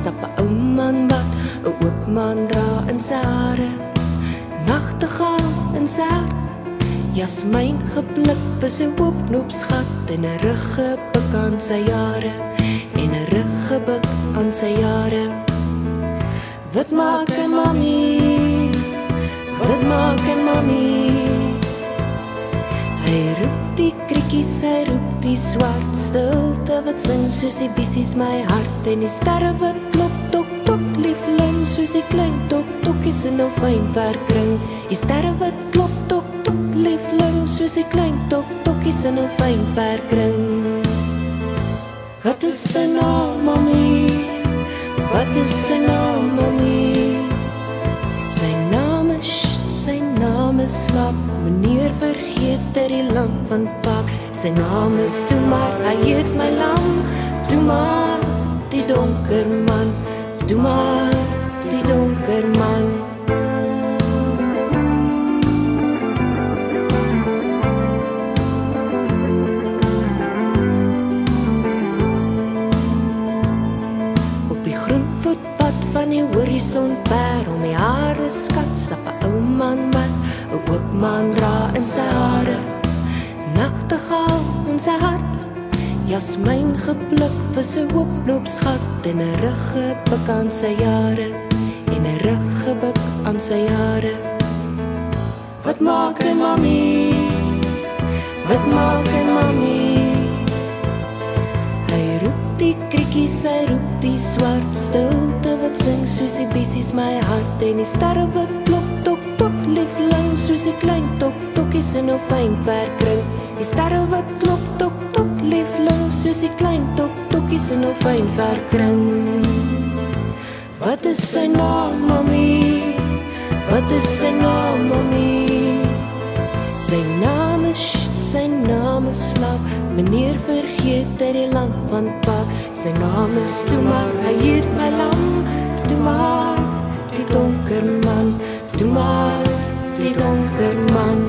stap 'n ou man wat 'n oop man dra in sy hare. Nachtegaal in sy hart, jasmijn geblik vir sy hoopknoopsgat en 'n ruggebuk aan sy jare, en 'n ruggebuk aan sy jare. Wat maak 'n mami? Wat maak 'n mami? Hy roep die kriekies, hy roep die swart stilte wat sing soos die bissies my hart, en die sterre wat klop, tok, tok, liefling, soos die klein tok, tokkies in 'n fyn verkring. Die sterre wat klop, tok, tok, liefling, soos die klein tok, tokkies in 'n fyn verkring. Wat is sy naam, mami? Wat is sy naam, mami? Sy naam is slap, meneer vergeet dat die land van pak. Sy naam is Toe maar, hy heet my lam. Toe maar, die donker man. Toe maar, die donker man. Op die groen voetpad van die horison ver, om die hare skat, stap 'n ou man wat 'n oop man dra in sy hare. Nachtegaal in sy hart, jasmijn gepluk vir sy hoopknoopsgat, en 'n ruggebuk aan sy jare, en 'n ruggebuk aan sy jare. Wat maak 'n mami? Wat maak 'n mami? Hy roep die kriekies, hy roep die swart stilte wat sing soos die bissies my hart, en die sterre wat klop, tok, tok, liefling, soos die klein tok, tokkies in 'n fyn verkring. Die sterre wat klop, tok, tok, liefling, soos die klein tok, tokkies in 'n fyn verkring. Wat is sy naam, mami? Wat is sy naam, mami? Sy naam is slap, meneer vergeet dat die land van pak. Sy naam is Toe maar, hy heet my lam. Toe maar, die donker man. Toe maar, die donker man.